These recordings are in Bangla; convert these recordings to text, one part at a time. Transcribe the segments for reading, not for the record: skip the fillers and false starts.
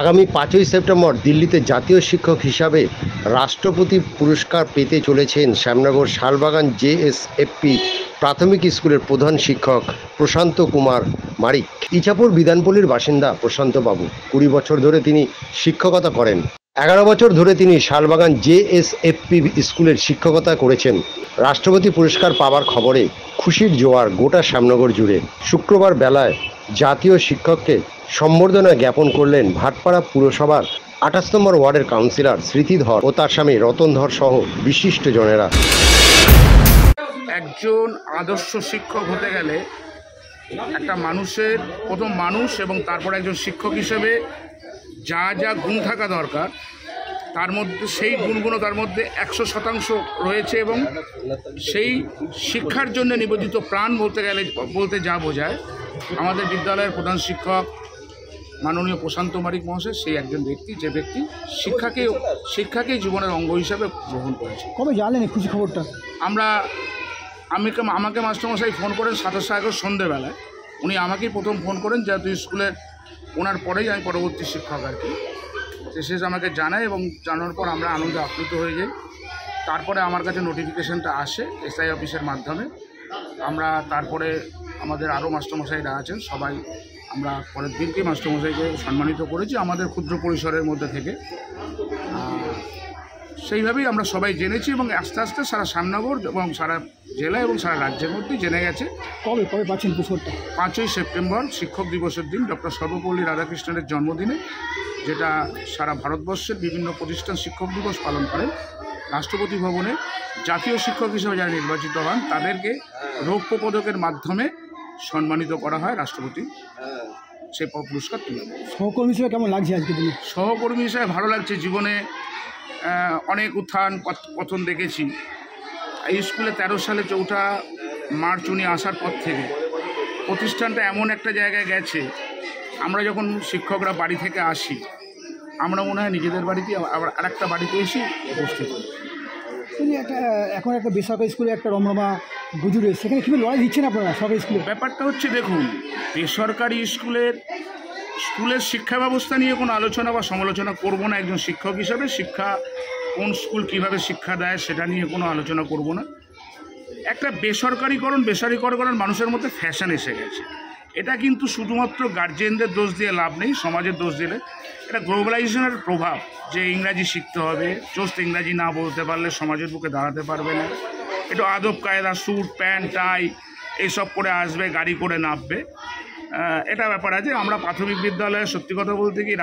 আগামী 5ই সেপ্টেম্বর দিল্লিতে জাতীয় শিক্ষক হিসাবে রাষ্ট্রপতি পুরস্কার পেতে চলেছেন শ্যামনগর শালবাগান জেএসএফপি প্রাথমিক স্কুলের প্রধান শিক্ষক প্রশান্ত কুমার মারিক। ইছাপুর বিধানপল্লীর বাসিন্দা প্রশান্ত বাবু 20 বছর ধরে তিনি শিক্ষকতা করেন। 11 বছর ধরে তিনি শালবাগান জেএসএফপি স্কুলের শিক্ষকতা করেছেন। রাষ্ট্রপতি পুরস্কার পাওয়ার খবরে খুশির জোয়ার গোটা শ্যামনগর জুড়ে। শুক্রবার বেলায় জাতীয় শিক্ষককে সম্বর্ধনা জ্ঞাপন করলেন ভাটপাড়া পুরসভার 28 নম্বর ওয়ার্ডের কাউন্সিলর স্মৃতিধর ও তার স্বামী রতনধর সহ বিশিষ্টজনেরা। একজন আদর্শ শিক্ষক হতে গেলে একটা মানুষের প্রথম মানুষ এবং তারপর একজন শিক্ষক হিসেবে যা যা গুণ থাকা দরকার তার মধ্যে সেই গুণগুলো তার মধ্যে 100% রয়েছে এবং সেই শিক্ষার জন্য নিবেদিত প্রাণ বলতে যা বোঝায় আমাদের বিদ্যালয়ের প্রধান শিক্ষক মাননীয় প্রশান্ত মারিক মহাশয় সেই একজন ব্যক্তি যে ব্যক্তি শিক্ষাকে জীবনের অঙ্গ হিসাবে গ্রহণ করেছে। কবে জানলেন খুশি খবরটা? আমাকে মাস্টারমশাই ফোন করেন 27 আগস্ট সন্ধ্যেবেলায়। উনি আমাকেই প্রথম ফোন করেন জাতীয় স্কুলের, ওনার পরেই আমি পরবর্তী শিক্ষক আর কি। শেষ আমাকে জানায় এবং জানানোর পর আমরা আনন্দে আপ্লুত হয়ে যাই। তারপরে আমার কাছে নোটিফিকেশনটা আসে এসআই অফিসের মাধ্যমে। আমরা তারপরে আমাদের আরও মাস্টারমশাইরা আছেন সবাই আমরা পরের দিনকে মাস্টারমশাইকে সম্মানিত করেছি আমাদের ক্ষুদ্র পরিসরের মধ্যে থেকে। সেইভাবেই আমরা সবাই জেনেছি এবং আস্তে আস্তে সারা শ্যামনগর এবং সারা জেলা এবং সারা রাজ্যের মধ্যেই জেনে গেছে। কবে পাচ্ছেন পুরস্কারটা? 5ই সেপ্টেম্বর শিক্ষক দিবসের দিন, ডক্টর সর্বপল্লী রাধাকৃষ্ণনের জন্মদিনে, যেটা সারা ভারতবর্ষের বিভিন্ন প্রতিষ্ঠান শিক্ষক দিবস পালন করেন। রাষ্ট্রপতি ভবনে জাতীয় শিক্ষক হিসেবে যারা নির্বাচিত হন তাদেরকে রৌপ্য পদকের মাধ্যমে সম্মানিত করা হয়। রাষ্ট্রপতি সেই পুরস্কার তুলে দেন। সহকর্মী হিসেবে কেমন লাগছে আজকে দিনে? সহকর্মী হিসেবে ভালো লাগছে। জীবনে অনেক উত্থান পতন দেখেছি। এই স্কুলে 13 সালে 4 মার্চ উনি আসার পর থেকে প্রতিষ্ঠানটা এমন একটা জায়গায় গেছে, আমরা যখন শিক্ষকরা বাড়ি থেকে আসি আমরা মনে হয় নিজেদের বাড়িতে আবার আরেকটা বাড়িতে এসে উপস্থিত হই। এখন একটা বেসরকারি স্কুলে একটা রমরমা গুজুরে, সেখানে কীভাবে লড়াই দিচ্ছেন আপনারা সরকারি স্কুলে? ব্যাপারটা হচ্ছে দেখুন, বেসরকারি স্কুলের শিক্ষা ব্যবস্থা নিয়ে কোনো আলোচনা বা সমালোচনা করব না। একজন শিক্ষক হিসাবে শিক্ষা কোন স্কুল কিভাবে শিক্ষা দেয় সেটা নিয়ে কোনো আলোচনা করব না। একটা বেসরকারিকরণ মানুষের মধ্যে ফ্যাশন এসে গেছে। এটা কিন্তু শুধুমাত্র গার্জেনদের দোষ দিয়ে লাভ নেই, সমাজের দোষ দিলে। এটা গ্লোবালাইজেশনের প্রভাব, যে ইংরাজি শিখতে হবে, চোস্ত ইংরাজি না বলতে পারলে সমাজের বুকে দাঁড়াতে পারবে না। একটু আদব কায়দা, স্যুট প্যান্ট টাই এইসব করে আসবে, গাড়ি করে নামবে, এটা ব্যাপার আছে। আমরা প্রাথমিক বিদ্যালয়ে সত্যি কথা বলতে কি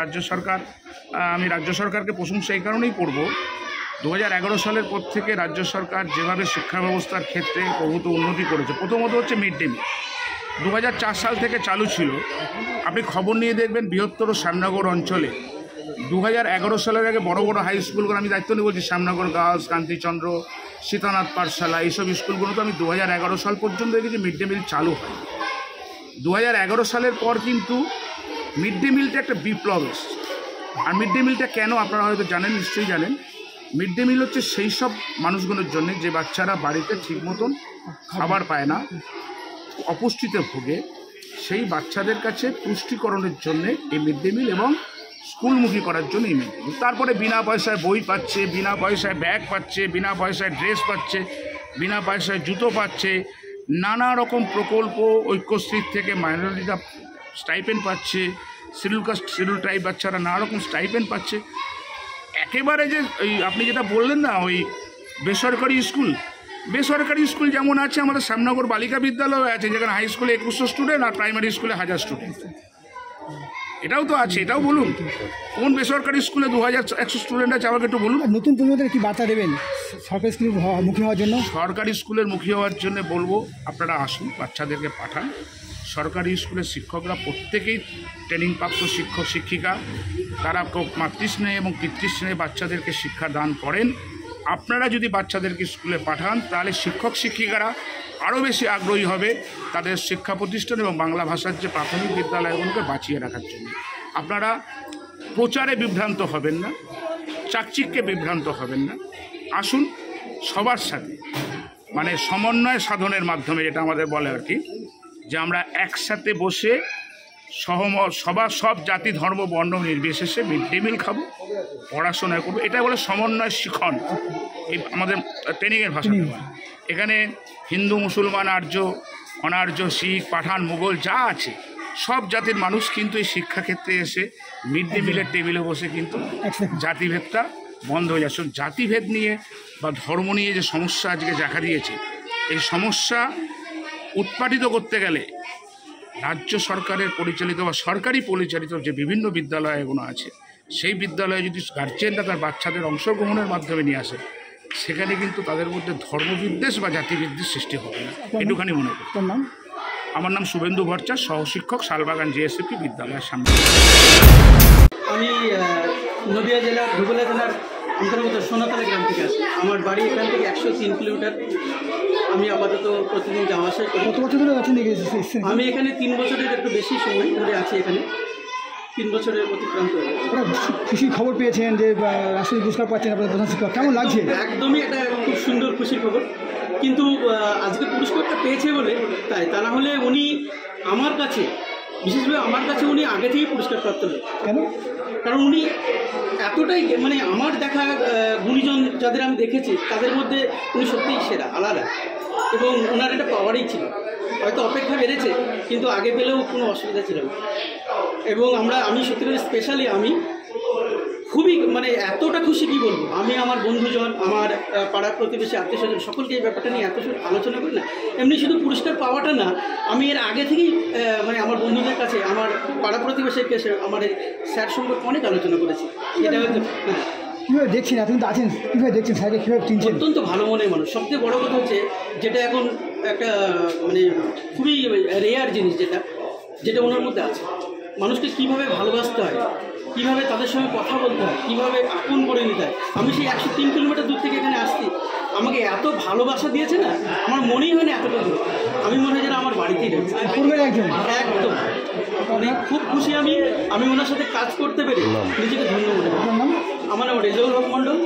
আমি রাজ্য সরকারকে প্রশংসা এই কারণেই করব, 2011 সালের পর থেকে রাজ্য সরকার যেভাবে শিক্ষা ব্যবস্থার ক্ষেত্রে প্রভূত উন্নতি করেছে। প্রথমত হচ্ছে মিড ডে মিল 2004 সাল থেকে চালু ছিল। আপনি খবর নিয়ে দেখবেন বৃহত্তর শ্যামনগর অঞ্চলে 2011 সালের আগে বড় বড় হাই স্কুলগুলো, আমি দায়িত্ব নিয়ে বলছি, শ্যামনগর গার্লস, কান্তিচন্দ্র, সীতানাথ পাঠশালা, এইসব স্কুলগুলো তো আমি 2011 সাল পর্যন্ত দেখেছি মিড ডে মিল চালু হয়। 2011 সালের পর কিন্তু মিড ডে মিলটা একটা বিপ্লব এসেছে। আর মিড ডে মিলটা কেন আপনারা হয়তো জানেন, নিশ্চয়ই জানেন। মিড ডে মিল হচ্ছে সেই সব মানুষগুলোর জন্য যে বাচ্চারা বাড়িতে ঠিক মতন খাবার পায় না, অপুষ্টিতে ভোগে, সেই বাচ্চাদের কাছে পুষ্টিকরণের জন্য এই মিড ডে মিল এবং স্কুলমুখী করার জন্য এই মিড ডে মিল। তারপরে বিনা পয়সায় বই পাচ্ছে, বিনা পয়সায় ব্যাগ পাচ্ছে, বিনা পয়সায় ড্রেস পাচ্ছে, বিনা পয়সায় জুতো পাচ্ছে, নানা রকম প্রকল্প, ঐক্যশ্রী থেকে মাইনরিটিরা স্টাইপেন্ড পাচ্ছে, শিডিউল ট্রাইব বাচ্চারা নানা রকম স্টাইপেন্ড পাচ্ছে। একেবারে যে ওই আপনি যেটা বললেন না, ওই বেসরকারি স্কুল যেমন আছে, আমাদের শ্যামনগর বালিকা বিদ্যালয় আছে, যেখানে হাই স্কুলে 2100 স্টুডেন্ট আর প্রাইমারি স্কুলে 1000 স্টুডেন্ট। এটাও তো আছে, এটাও বলুন। কোন বেসরকারি স্কুলে 2100 স্টুডেন্ট আছে আমাকে একটু বলুন। নতুন প্রজন্মদের কি বার্তা দেবেন সরকারি স্কুলের মুখী হওয়ার জন্য? সরকারি স্কুলের মুখী হওয়ার জন্য বলবো, আপনারা আসুন, বাচ্চাদেরকে পাঠান। সরকারি স্কুলের শিক্ষকরা প্রত্যেকেই ট্রেনিংপ্রাপ্ত শিক্ষক শিক্ষিকা, তারা মাতৃস্নেহে এবং পিতৃস্নেহে বাচ্চাদেরকে শিক্ষা দান করেন। আপনারা যদি বাচ্চাদেরকে স্কুলে পাঠান তাহলে শিক্ষক শিক্ষিকারা আরও বেশি আগ্রহী হবে তাদের শিক্ষা প্রতিষ্ঠান এবং বাংলা ভাষার যে প্রাথমিক বিদ্যালয়গুলোকে বাঁচিয়ে রাখার জন্য। আপনারা প্রচারে বিভ্রান্ত হবেন না, চাকচিক্যে বিভ্রান্ত হবেন না। আসুন সবার সাথে, মানে সমন্বয় সাধনের মাধ্যমে, যেটা আমাদের বলে আর কি, যে আমরা একসাথে বসে সব জাতি ধর্ম বর্ণ নির্বিশেষে মিড ডে মিল খাবো, পড়াশোনা করবো, এটা বলে সমন্বয় শিখন। এই আমাদের ট্রেনিংয়ের ভাষা। এখানে হিন্দু, মুসলমান, আর্য, অনার্য, শিখ, পাঠান, মুঘল যা আছে সব জাতির মানুষ কিন্তু এই শিক্ষাক্ষেত্রে এসে মিড ডে মিলের টেবিলে বসে কিন্তু জাতিভেদটা বন্ধ হয়ে যাচ্ছে। জাতিভেদ নিয়ে বা ধর্ম নিয়ে যে সমস্যা আজকে দেখা দিয়েছে, এই সমস্যা উৎপাটিত করতে গেলে রাজ্য সরকারের পরিচালিত বা সরকারি পরিচালিত যে বিভিন্ন বিদ্যালয়গুলো আছে, সেই বিদ্যালয়ে যদি গার্জেনরা তার বাচ্চাদের অংশগ্রহণের মাধ্যমে নিয়ে আসে, সেখানে কিন্তু তাদের মধ্যে ধর্মবিদ্বেষ বা জাতিবিদ্বেষ সৃষ্টি হবে না, এটুখানি মনে করি। আমার নাম শুভেন্দু ভট্টাচার্য, সহশিক্ষক, শালবাগান জেএসএপি বিদ্যালয়ের সামনে। আমি নদিয়া জেলার ধুবুলিয়া জেলার অন্তর্গত সোনাতলা গ্রাম থেকে আসি। আমার বাড়ি এখান থেকে 103 কিলোমিটার। আমি আপাতত প্রতিদিন যাওয়া আসা করি। কত বছর ধরে আছেন? আমি এখানে 3 বছরের একটু বেশি সময় ধরে আছি এখানে, 3 বছরের অতিক্রান্ত। খুশির খবর পেয়েছেন যে রাষ্ট্রীয় পুরস্কার পাচ্ছেন আপনার প্রধান শিক্ষক, কেমন লাগছে? একদমই একটা খুব সুন্দর খুশির খবর। কিন্তু আজকে পুরস্কারটা পেয়েছে বলে তাই, তা না হলে উনি আমার কাছে, বিশেষভাবে আমার কাছে উনি আগে থেকেই পুরস্কার প্রাপ্ত হলেন। কেন? কারণ উনি এতটাই, মানে আমার দেখা গুণীজন যাদের আমি দেখেছি তাদের মধ্যে উনি সত্যিই সেরা, আলাদা, এবং ওনার এটা পাওয়ারই ছিল। হয়তো অপেক্ষা বেড়েছে, কিন্তু আগে পেলেও কোনো অসুবিধা ছিল না। এবং আমি সত্যি করে স্পেশালি আমি খুবই, মানে এতটা খুশি কি বলবো, আমি আমার বন্ধুজন, আমার পাড়া প্রতিবেশী, আত্মীয়স্বজন সকলকে এই ব্যাপারটা নিয়ে এত আলোচনা করি না। এমনি শুধু পুরস্কার পাওয়াটা না, আমি এর আগে থেকেই মানে আমার বন্ধুদের কাছে, আমার পাড়া প্রতিবেশীর কাছে আমার এই স্যার সম্পর্কে অনেক আলোচনা করেছি। এটা হয়তো কীভাবে দেখছেন? এতদিন তো আছেন, কীভাবে দেখছেন স্যারকে, কীভাবে চিনছেন? অত্যন্ত ভালো মনের মানুষ। সবথেকে বড় কথা হচ্ছে, যেটা এখন একটা মানে খুবই রেয়ার জিনিস, যেটা ওনার মধ্যে আছে, মানুষকে কীভাবে ভালোবাসতে হয়, কীভাবে তাদের সঙ্গে কথা বলতে হয়, কীভাবে আপন করে নিতে হয়। আমি সেই 103 কিলোমিটার দূর থেকে এখানে আসছি, আমাকে এত ভালোবাসা দিয়েছে না, আমার মনেই হয় না এতটা দূর। আমি মনে হয় যেন আমার বাড়িতেই রয়েছে একদম। মানে খুব খুশি আমি ওনার সাথে কাজ করতে পেরে নিজেকে ধন্য মনে করি। আমার নাম রেজাউল হক মণ্ডল।